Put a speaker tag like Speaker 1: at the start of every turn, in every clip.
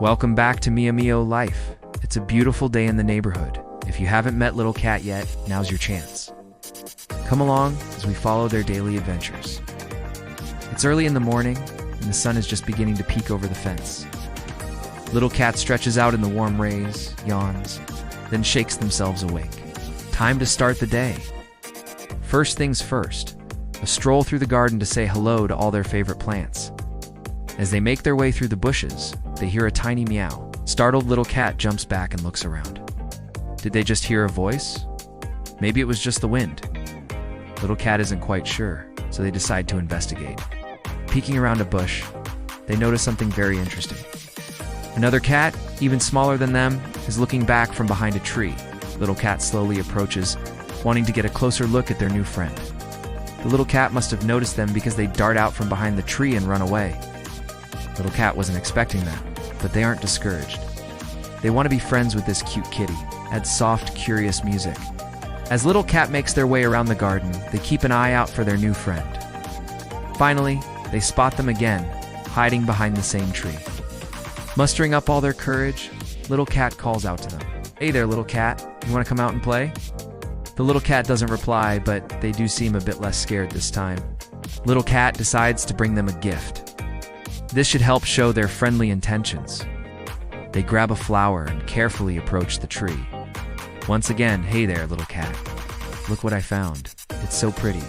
Speaker 1: Welcome back to MeoMeo Life. It's a beautiful day in the neighborhood. If you haven't met Little Cat yet, now's your chance. Come along as we follow their daily adventures. It's early in the morning, and the sun is just beginning to peek over the fence. Little Cat stretches out in the warm rays, yawns, then shakes themselves awake. Time to start the day. First things first, a stroll through the garden to say hello to all their favorite plants. As they make their way through the bushes, they hear a tiny meow. Startled, Little Cat jumps back and looks around. Did they just hear a voice? Maybe it was just the wind. Little Cat isn't quite sure, so they decide to investigate. Peeking around a bush, they notice something very interesting. Another cat, even smaller than them, is looking back from behind a tree. Little Cat slowly approaches, wanting to get a closer look at their new friend. The little cat must have noticed them because they dart out from behind the tree and run away. Little Cat wasn't expecting that, but they aren't discouraged. They want to be friends with this cute kitty, adds soft, curious music. As Little Cat makes their way around the garden, they keep an eye out for their new friend. Finally, they spot them again, hiding behind the same tree. Mustering up all their courage, Little Cat calls out to them. "Hey there, Little Cat, you want to come out and play?" The little cat doesn't reply, but they do seem a bit less scared this time. Little Cat decides to bring them a gift. This should help show their friendly intentions. They grab a flower and carefully approach the tree. Once again, "Hey there, Little Cat. Look what I found. It's so pretty."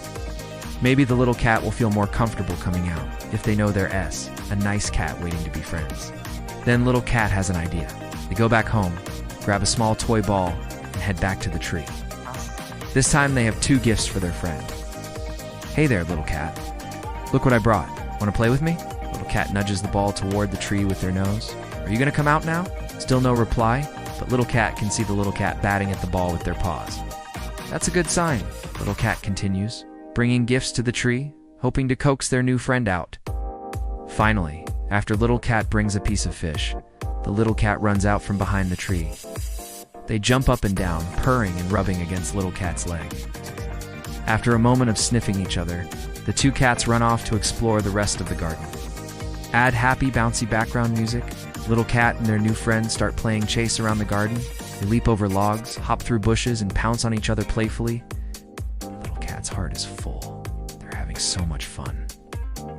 Speaker 1: Maybe the little cat will feel more comfortable coming out if they know they're a nice cat waiting to be friends. Then Little Cat has an idea. They go back home, grab a small toy ball, and head back to the tree. This time they have two gifts for their friend. "Hey there, Little Cat. Look what I brought. Want to play with me?" Little Cat nudges the ball toward the tree with their nose. "Are you going to come out now?" Still no reply, but Little Cat can see the little cat batting at the ball with their paws. "That's a good sign," Little Cat continues, bringing gifts to the tree, hoping to coax their new friend out. Finally, after Little Cat brings a piece of fish, the little cat runs out from behind the tree. They jump up and down, purring and rubbing against Little Cat's leg. After a moment of sniffing each other, the two cats run off to explore the rest of the garden. Add happy, bouncy background music. Little Cat and their new friend start playing chase around the garden. They leap over logs, hop through bushes, and pounce on each other playfully. Little Cat's heart is full. They're having so much fun.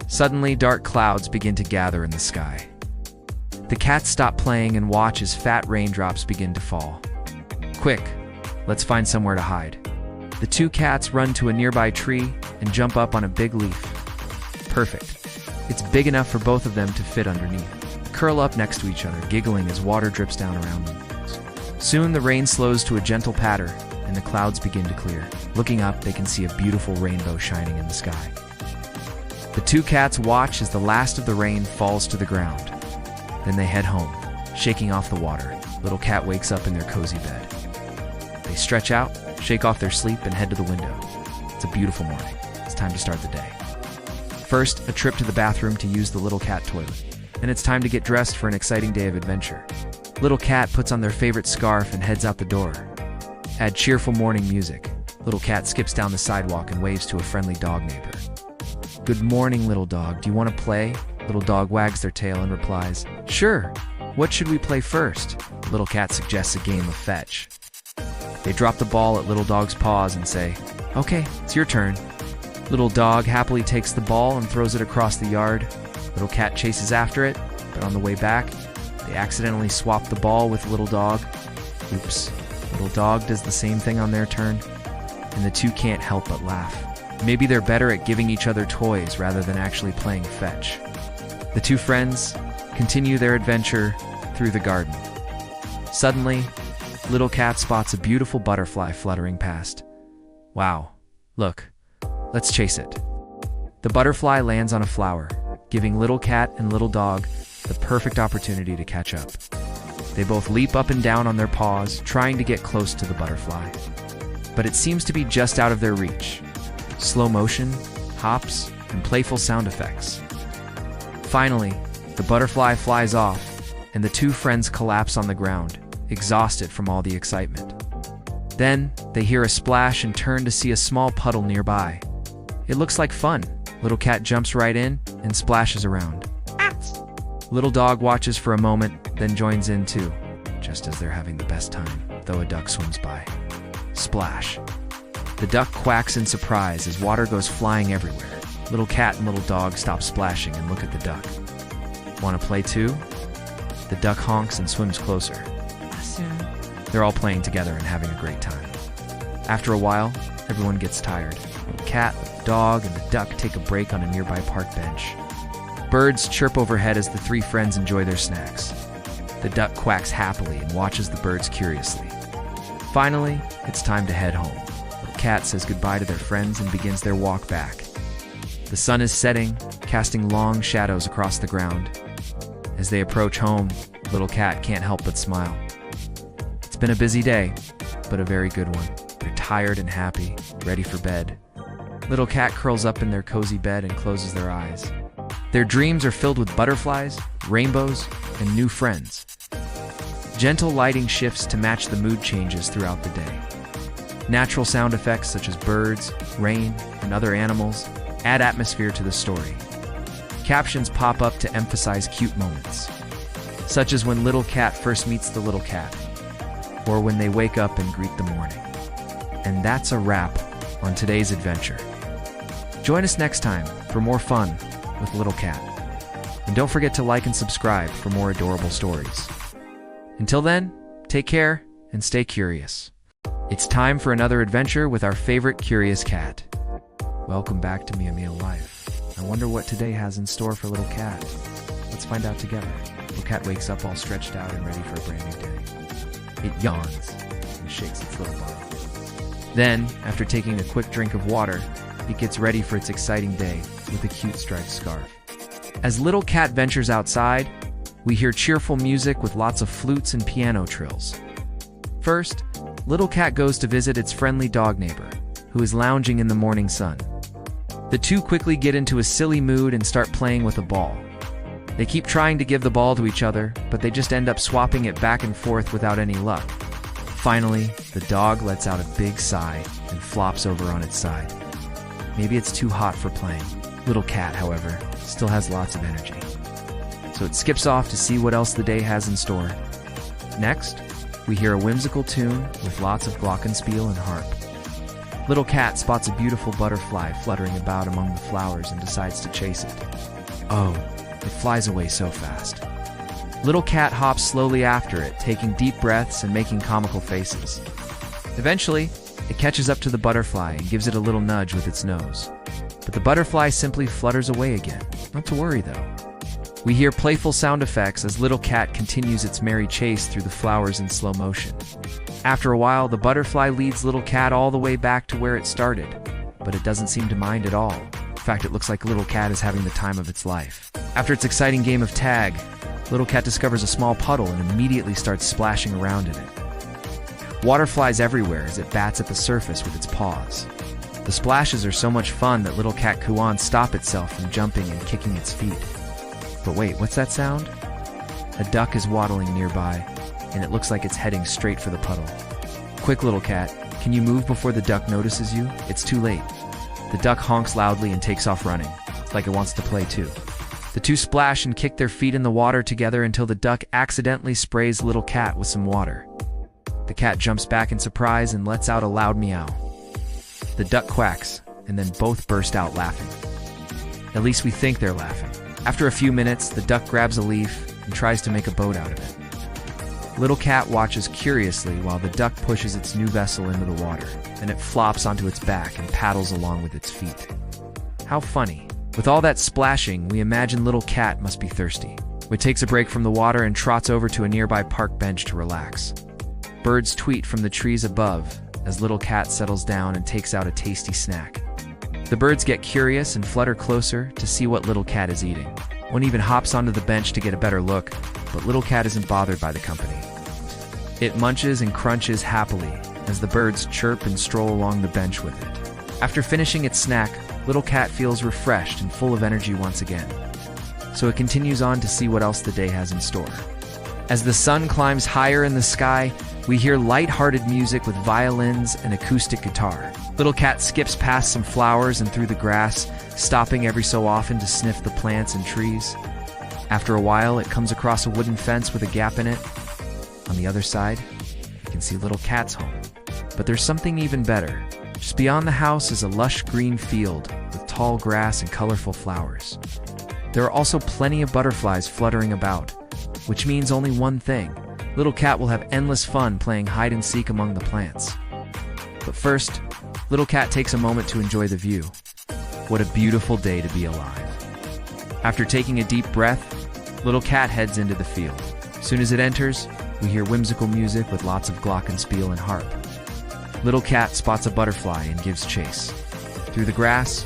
Speaker 1: Suddenly, dark clouds begin to gather in the sky. The cats stop playing and watch as fat raindrops begin to fall. "Quick, let's find somewhere to hide." The two cats run to a nearby tree and jump up on a big leaf. Perfect. It's big enough for both of them to fit underneath. Curl up next to each other, giggling as water drips down around them. Soon the rain slows to a gentle patter, and the clouds begin to clear. Looking up, they can see a beautiful rainbow shining in the sky. The two cats watch as the last of the rain falls to the ground. Then they head home, shaking off the water. Little Cat wakes up in their cozy bed. They stretch out, shake off their sleep, and head to the window. It's a beautiful morning. It's time to start the day. First, a trip to the bathroom to use the Little Cat toilet. Then it's time to get dressed for an exciting day of adventure. Little Cat puts on their favorite scarf and heads out the door. Add cheerful morning music. Little Cat skips down the sidewalk and waves to a friendly dog neighbor. "Good morning, little dog. Do you want to play?" Little dog wags their tail and replies, "Sure. What should we play first?" Little Cat suggests a game of fetch. They drop the ball at Little Dog's paws and say, "Okay, it's your turn." Little Dog happily takes the ball and throws it across the yard. Little Cat chases after it, but on the way back, they accidentally swap the ball with Little Dog. Oops. Little Dog does the same thing on their turn, and the two can't help but laugh. Maybe they're better at giving each other toys rather than actually playing fetch. The two friends continue their adventure through the garden. Suddenly, Little Cat spots a beautiful butterfly fluttering past. "Wow, look, let's chase it." The butterfly lands on a flower, giving Little Cat and Little Dog the perfect opportunity to catch up. They both leap up and down on their paws, trying to get close to the butterfly. But it seems to be just out of their reach. Slow motion, hops, and playful sound effects. Finally, the butterfly flies off, and the two friends collapse on the ground, exhausted from all the excitement. Then, they hear a splash and turn to see a small puddle nearby. It looks like fun. Little Cat jumps right in and splashes around. Little dog watches for a moment, then joins in too, just as they're having the best time, though a duck swims by. Splash. The duck quacks in surprise as water goes flying everywhere. Little cat and little dog stop splashing and look at the duck. Want to play too? The duck honks and swims closer.
Speaker 2: Soon.
Speaker 1: They're all playing together and having a great time. After a while, everyone gets tired. The cat, the dog, and the duck take a break on a nearby park bench. Birds chirp overhead as the three friends enjoy their snacks. The duck quacks happily and watches the birds curiously. Finally, it's time to head home. The cat says goodbye to their friends and begins their walk back. The sun is setting, casting long shadows across the ground. As they approach home, little cat can't help but smile. It's been a busy day, but a very good one. They're tired and happy, ready for bed. Little cat curls up in their cozy bed and closes their eyes. Their dreams are filled with butterflies, rainbows, and new friends. Gentle lighting shifts to match the mood changes throughout the day. Natural sound effects such as birds, rain, and other animals add atmosphere to the story. Captions pop up to emphasize cute moments, such as when little cat first meets the little cat, or when they wake up and greet the morning. And that's a wrap on today's adventure. Join us next time for more fun with Little Cat. And don't forget to like and subscribe for more adorable stories. Until then, take care and stay curious. It's time for another adventure with our favorite curious cat. Welcome back to MeoMeo Life. I wonder what today has in store for Little Cat. Let's find out together. Little Cat wakes up all stretched out and ready for a brand new day. It yawns and shakes its little body. Then, after taking a quick drink of water, it gets ready for its exciting day with a cute striped scarf. As Little Cat ventures outside, we hear cheerful music with lots of flutes and piano trills. First, Little Cat goes to visit its friendly dog neighbor, who is lounging in the morning sun. The two quickly get into a silly mood and start playing with a ball. They keep trying to give the ball to each other, but they just end up swapping it back and forth without any luck. Finally, the dog lets out a big sigh and flops over on its side. Maybe it's too hot for playing. Little Cat, however, still has lots of energy. So it skips off to see what else the day has in store. Next, we hear a whimsical tune with lots of glockenspiel and harp. Little Cat spots a beautiful butterfly fluttering about among the flowers and decides to chase it. Oh, it flies away so fast. Little Cat hops slowly after it, taking deep breaths and making comical faces. Eventually, it catches up to the butterfly and gives it a little nudge with its nose. But the butterfly simply flutters away again. Not to worry, though. We hear playful sound effects as Little Cat continues its merry chase through the flowers in slow motion. After a while, the butterfly leads Little Cat all the way back to where it started, but it doesn't seem to mind at all. In fact, it looks like Little Cat is having the time of its life. After its exciting game of tag, Little Cat discovers a small puddle and immediately starts splashing around in it. Water flies everywhere as it bats at the surface with its paws. The splashes are so much fun that Little Cat can't stop itself from jumping and kicking its feet. But wait, what's that sound? A duck is waddling nearby, and it looks like it's heading straight for the puddle. Quick, Little Cat, can you move before the duck notices you? It's too late. The duck honks loudly and takes off running. It's like it wants to play too. The two splash and kick their feet in the water together until the duck accidentally sprays Little Cat with some water. The cat jumps back in surprise and lets out a loud meow. The duck quacks, and then both burst out laughing. At least we think they're laughing. After a few minutes, the duck grabs a leaf and tries to make a boat out of it. Little Cat watches curiously while the duck pushes its new vessel into the water, and it flops onto its back and paddles along with its feet. How funny. With all that splashing, we imagine Little Cat must be thirsty. It takes a break from the water and trots over to a nearby park bench to relax. Birds tweet from the trees above as Little Cat settles down and takes out a tasty snack. The birds get curious and flutter closer to see what Little Cat is eating. One even hops onto the bench to get a better look, but Little Cat isn't bothered by the company. It munches and crunches happily as the birds chirp and stroll along the bench with it. After finishing its snack, Little Cat feels refreshed and full of energy once again. So it continues on to see what else the day has in store. As the sun climbs higher in the sky, we hear light-hearted music with violins and acoustic guitar. Little Cat skips past some flowers and through the grass, stopping every so often to sniff the plants and trees. After a while, it comes across a wooden fence with a gap in it. On the other side, you can see little cat's home. But there's something even better. Just beyond the house is a lush green field with tall grass and colorful flowers. There are also plenty of butterflies fluttering about, which means only one thing. Little cat will have endless fun playing hide and seek among the plants. But first, little cat takes a moment to enjoy the view. What a beautiful day to be alive. After taking a deep breath, little cat heads into the field. As soon as it enters, we hear whimsical music with lots of glockenspiel and harp. Little cat spots a butterfly and gives chase. Through the grass,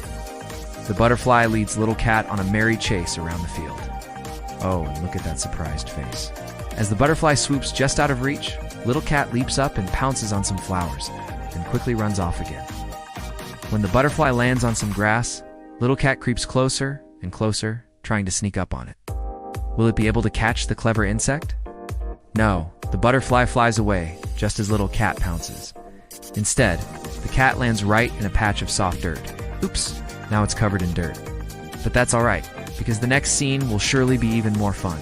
Speaker 1: the butterfly leads little cat on a merry chase around the field. Oh, and look at that surprised face. As the butterfly swoops just out of reach, little cat leaps up and pounces on some flowers, then quickly runs off again. When the butterfly lands on some grass, little cat creeps closer and closer, trying to sneak up on it. Will it be able to catch the clever insect? No, the butterfly flies away, just as little cat pounces. Instead, the cat lands right in a patch of soft dirt. Oops, now it's covered in dirt. But that's alright, because the next scene will surely be even more fun.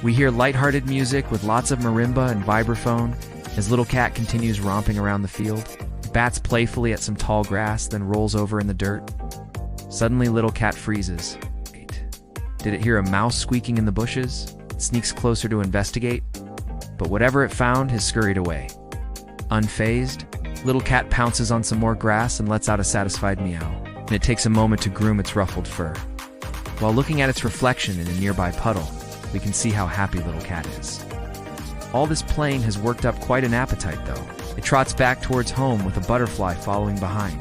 Speaker 1: We hear lighthearted music with lots of marimba and vibraphone as little cat continues romping around the field. It bats playfully at some tall grass, then rolls over in the dirt. Suddenly, little cat freezes. Wait, did it hear a mouse squeaking in the bushes? It sneaks closer to investigate, but whatever it found has scurried away. Unfazed, little cat pounces on some more grass and lets out a satisfied meow, and it takes a moment to groom its ruffled fur. While looking at its reflection in a nearby puddle, we can see how happy little cat is. All this playing has worked up quite an appetite, though. It trots back towards home with a butterfly following behind.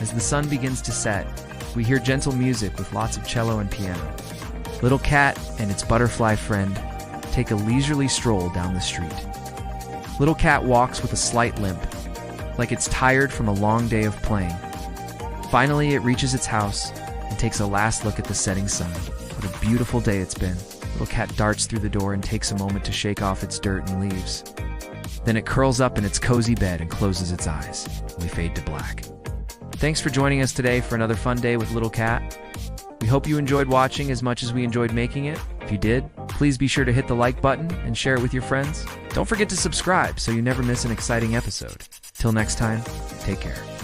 Speaker 1: As the sun begins to set, we hear gentle music with lots of cello and piano. Little cat and its butterfly friend take a leisurely stroll down the street. Little cat walks with a slight limp, like it's tired from a long day of playing. Finally, it reaches its house and takes a last look at the setting sun. What a beautiful day it's been. Little cat darts through the door and takes a moment to shake off its dirt and leaves. Then it curls up in its cozy bed and closes its eyes. We fade to black. Thanks for joining us today for another fun day with Little Cat. We hope you enjoyed watching as much as we enjoyed making it. If you did, please be sure to hit the like button and share it with your friends. Don't forget to subscribe so you never miss an exciting episode. Till next time, take care.